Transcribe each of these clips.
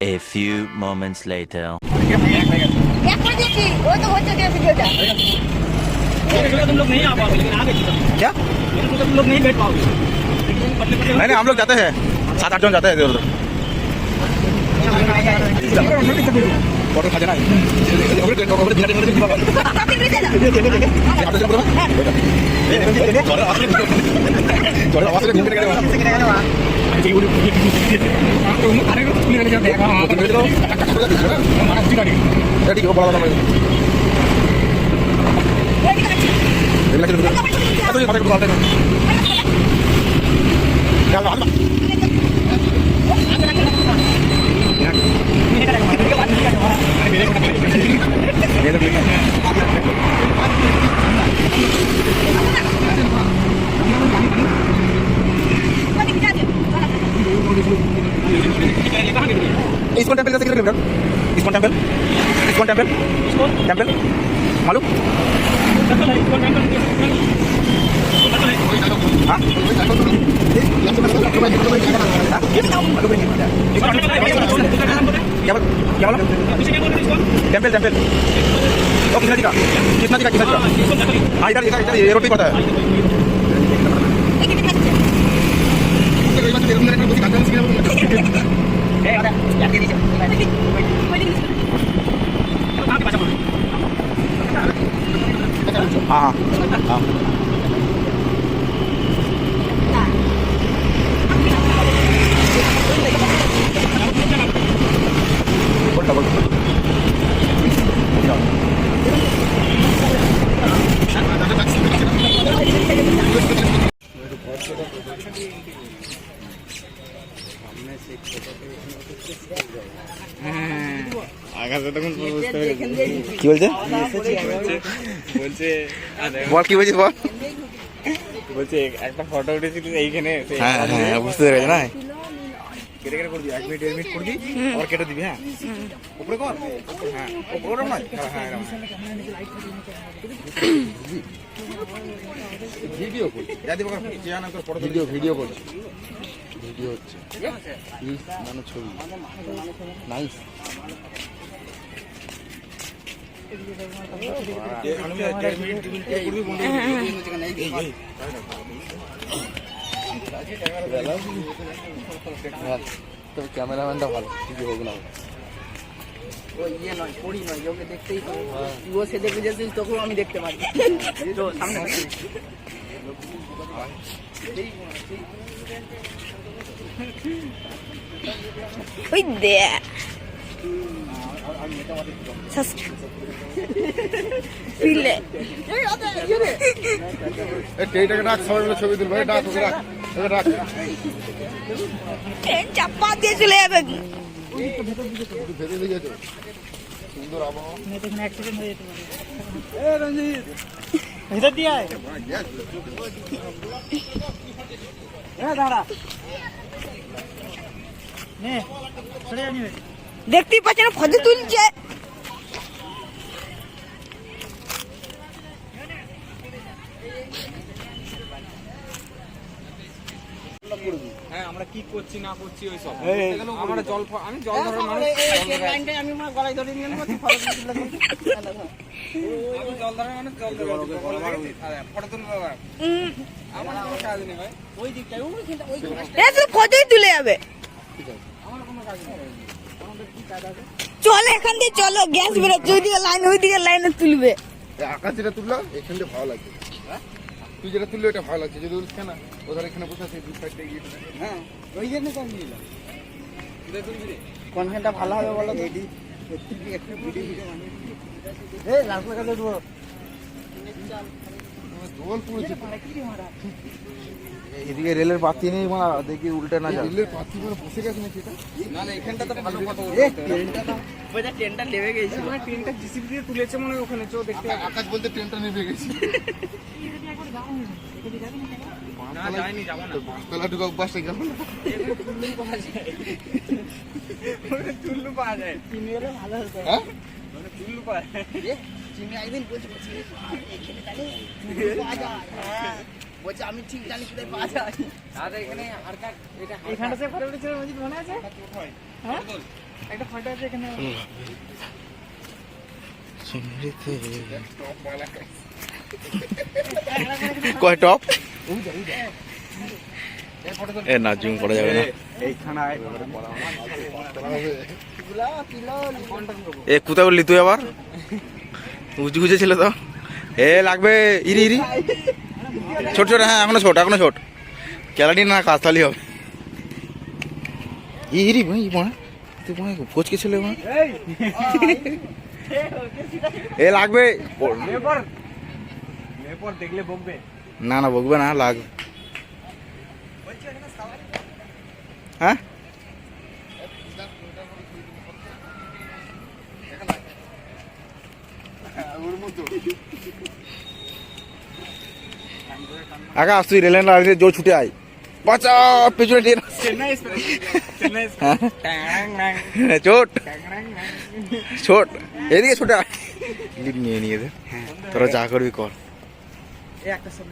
A few moments later. तुम लोग नहीं आ पाओगे, लेकिन आगे क्या तुम लोग नहीं बैठ पाओगे। नहीं हम लोग जाते हैं 7-8 जन जाते हैं इधर उधर फोटो खा जाना ठीक है बड़ा इस्कॉन टेंपल कैसे किलोमीटर इस्कॉन टेंपल मालूम टेंपल टेंपल ओ कृष्णा जी का हाँ इधर इधर ये रोटी पता है हाँ हाँ কি বলছে বল কি বলছিস বল বলছে একটা ফটো উঠেছি এইখানে হ্যাঁ হ্যাঁ বুঝতে পেরেছি না কেটে কেটে করবি 1 মিনিট 1 মিনিট করবি আবার কেটে দিবি হ্যাঁ উপরে কর হ্যাঁ উপরে নয় হ্যাঁ এরকম ভিডিও কর দাদি বকর জিয়ানা তোর ফটো ভিডিও কর ভিডিও হচ্ছে রিলস মানে ছবি নাইস তো ক্যামেরাম্যানটা ভালো কিছু হোক না ও ইয়ে নয় পড়ি নয় ওকে দেখতেই তো তুইও সে দেখে যাচ্ছিস তোকেও আমি দেখতে পারি তো সামনে ওই দে পিলে এইটাকে রাখ সবাই মিলে ছবি তুলবো রাখ ওকে রাখ ওকে রাখ ট্রেন চাপা দিয়ে চলে যাবে ভেতরে দিয়ে যেত সুন্দর আবহাওয়া এখানে অ্যাক্সিডেন্ট হয়ে যেতে পারে। এ রঞ্জিত ভিতর দিয়ে আয় দাঁড়া নে চলে যাবি দেখতেই পাচ্ছেন ফটো তুলছে হ্যাঁ আমরা কি করছি না করছি ওই সব আমরা জল আমি জল ধরার মানুষ আমি আমার গলায় ধরে নিয়ে নেবো ফটো আমি জল ধরার মানুষ জল ধরার ফটো তুলবো আমার কোনো কাজ নেই ভাই ওই দিকটায় ওই শুধু ফটোই তুলে যাবে আমার কোনো কাজ নেই চলো এখান দিয়ে চলো গ্যাস বেরোচ্ছে ওইদিকে লাইনে তুলবে আকাশ যেটা তুললো এখান দিয়ে ভালো লাগছে তুই যেটা তুললে ওটা ভালো লাগছে যদি উঠছে না ওদের এখানে বসে আছে দুই সাইডে গিয়ে হ্যাঁ ওই জন্য তো আমি নিলাম কোনখানটা ভালো হবে বলো তো একটু ভিডিও বানিয়ে এই লাল কাছে দেবো দোল পুড়েছে এদিকে রেলের পাতি নেই মা দেখি উল্টে না যায় রেলের পাতি করে বসে গেছে নাকি এটা না না এখানটা তো ভালো ফটো ট্রেনটা লেবে গেছিল ট্রেনটা জিসিবি দিয়ে তুলেছে মনে হয় ওখানে চো দেখতে আকাশ বলতে ট্রেনটা নেমে গেছে না যায়নি যাবো না তলা ঢুকা অভ্যাসটা গেল না চুল্লু পাওয়া যায় চিনি গেলে ভালো হতো হ্যাঁ চুল্লু পাওয়া যায় চিনি একদিন বলছি এখানে তাহলে পাওয়া যায় হ্যাঁ বলছে আমি ঠিক জানি কোথায় পাওয়া যায়। এখানটা সে ফটো উঠেছিল মজিদ মনে আছে? হ্যাঁ একটা ফটো আছে এখানে। কয় টপ এ না জুম করা যাবে না এ কোথায় বললি তুই আবার উঁচু উঁচু ছিল তো এ লাগবে ইরি ইরি ছোট ছোট হ্যাঁ এখনো ছোট ক্যালাটি না কাজতালি হবে ইরি ভাই তুই কোচকে ছিল এ লাগবে দেখলে বকবে। না না বকবে না লাগবে হ্যাঁ আকাশ তুই রেলের লাইনে জোর ছুটে আয় বাঁচা পেছনে ট্রেন চেন্নাই এক্সপ্রেস, চেন্নাই হ্যাঁ এক্সপ্রেস। ছোট এদিকে ছুটে আয় লিপ নিয়ে নিয়ে দে তোরা যা করবি কর এই একটা সব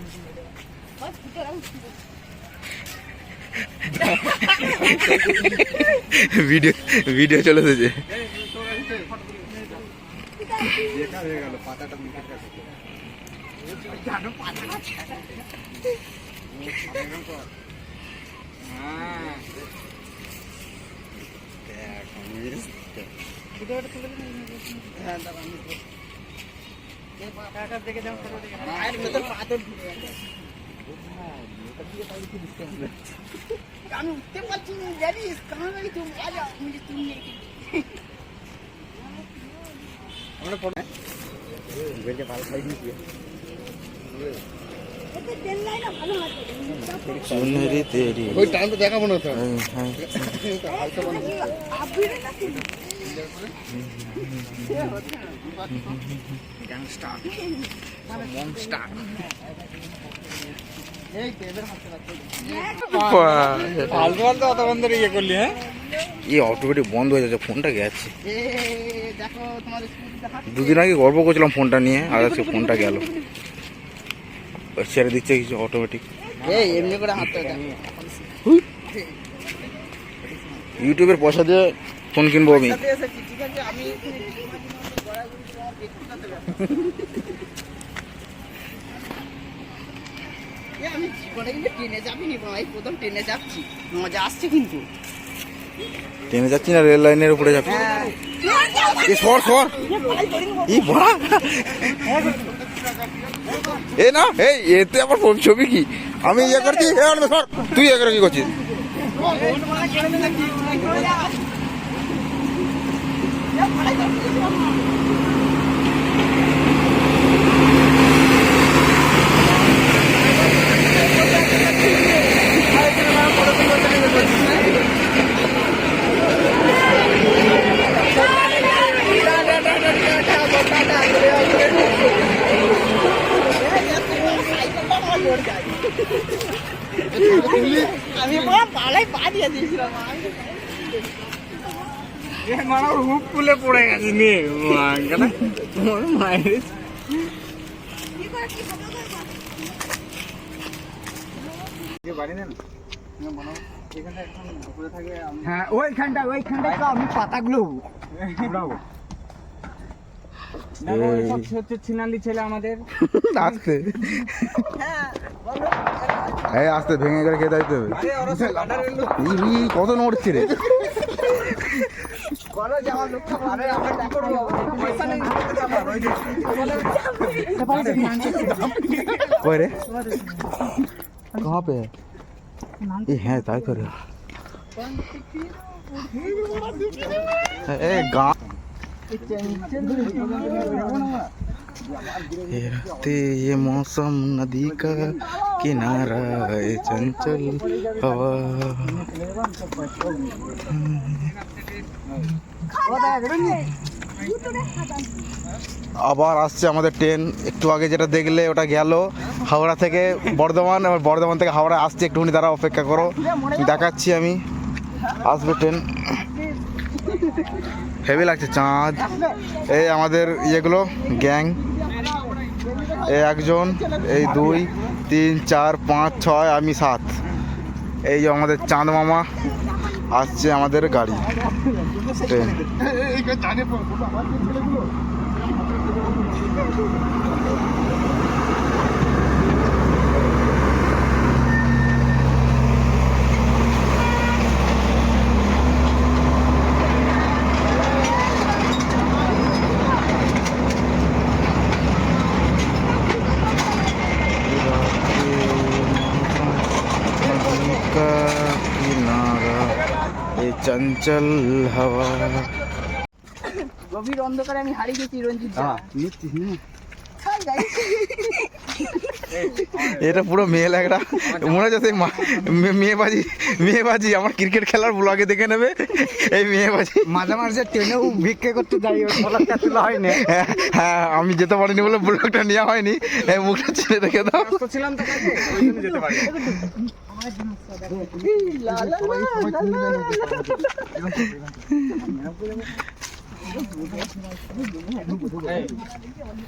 ভিডিও চলে এসেছে দেখে যেমন ফটো দেখে মায়ের ভেতর পাথর ঢুকে গেছে। আমি উঠতে পারছি না জানিস কারণ আমি তুমি আজা মুঝে তুমি सुनहरी तेरी ওই টাইমটা দেখাবো না তো ফালতু ফালতু অত বন্ধ ইয়ে করলি। হ্যাঁ ये অটোমেটিক বন্ধ হয়ে যাচ্ছে ফোনটা গেছে দেখো তোমাদের স্কুটি দেখা দুদিন আগে গল্প করছিলাম ফোনটা নিয়ে আর আজকে ফোনটা গেল ছেড়ে দিচ্ছে কিছু অটোমেটিক এই এমনি করে হাতটা দেখ ইউটিউবের পয়সা দিয়ে ফোন কিনবো আমি সাথে এসেছি ঠিক আছে আমি এখানে আমি জীবনে কিন্তু ট্রেনে যাবিনি ভাই প্রথম ট্রেনে যাচ্ছি মজা আসছে কিন্তু ট্রেনে যাচ্ছি না রেল লাইনের উপরে যাচ্ছি হ্যাঁ এ সর ই বড়া এ না এই এতে আবার ফোন ছবি কি আমি ইয়ে করছি এ আনবে সর তুই ইয়ে করে কি করছিস আমি বড় পালাই পা দিয়ে দিয়েছিলাম মানে হুক খুলে পড়ে গেছে নিয়ে তোমার মায়ের বাড়ি নেন হ্যাঁ ওইখানটা তো আমি পাতাগুলো উড়াবো দেখো সব হচ্ছে ছিনালি ছেলে আমাদের আস্তে এই আস্তে ভেঙে গেলে খেতে দিতে হবে কত নড়ছে রে কই রে कहाँ पे है ये है ताई तो रे ए गाँव ये राते ये मौसम नदी का किनारा है चंचल हवा আবার আসছে আমাদের ট্রেন একটু আগে যেটা দেখলে ওটা গেল হাওড়া থেকে বর্ধমান এবার বর্ধমান থেকে হাওড়া আসছে একটুখানি তারা অপেক্ষা করো দেখাচ্ছি আমি আসবে ট্রেন হেভি লাগছে চাঁদ এই আমাদের ইয়েগুলো গ্যাং এই একজন এই দুই 3 4 5 6 আমি 7। এই যে আমাদের চাঁদ মামা আসছে আমাদের গাড়ি ট্রেন। চঞ্চল হাওয়া। গভীর অন্ধকারে আমি হারিয়ে গেছি রঞ্জিত দা। Hi guys. এটা পুরো মেয়ে লাগরা মনে হচ্ছে সেই মেয়েবাজি আমার ক্রিকেট খেলার ব্লগে দেখে নেবে এই মেয়েবাজি। মাঝে মাঝে ট্রেনেও ভিক্ষে করতে যাই, ব্লগটা তোলা হয়নি। হ্যাঁ আমি যেতে পারিনি বলে ব্লগটা নেওয়া হয়নি। এই মুখটা ছেড়ে রেখে দাও। ছিলাম তো কাছে, ওই জন্য যেতে পারি। লা লা লা লা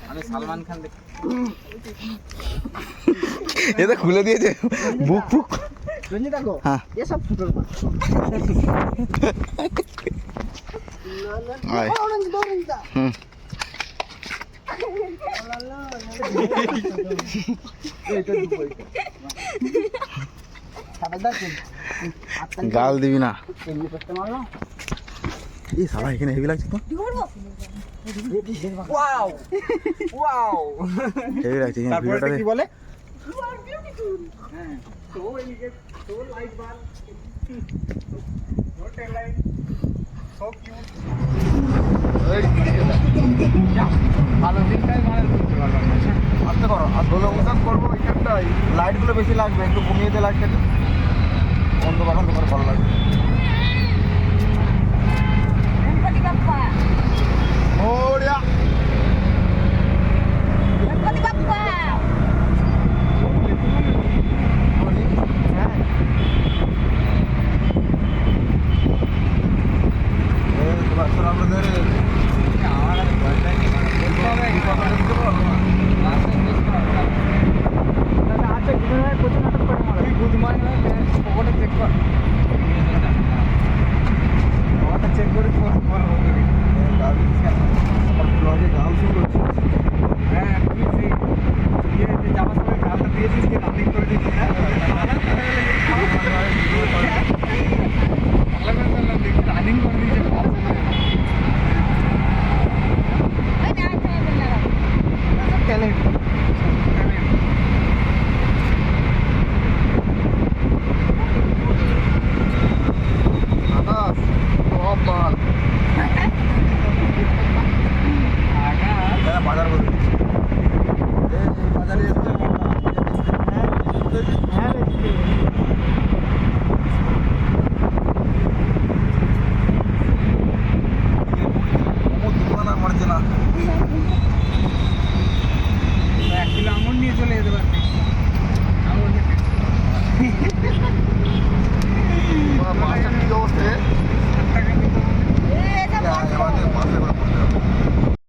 আমি সালমান খান দেখ। এটা খুলে দিয়েছে বুক ফুক। রঞ্জিত দেখো হ্যাঁ এসব ফুটোর মাছ। আয় রঞ্জিত রঞ্জিত হুম গাল দিবি না। এই শালা এখানে হেভি লাগছে তো, ওয়াও ওয়াও হেভি লাগছে তারপরে ভিডিওটা। কি বলে? ভালো দিনটাই মানে আস্তে করো আর ধুলো উঠান করবো ওইখানটাই লাইটগুলো বেশি লাগবে, একটু কমিয়ে দে লাইটটাকে।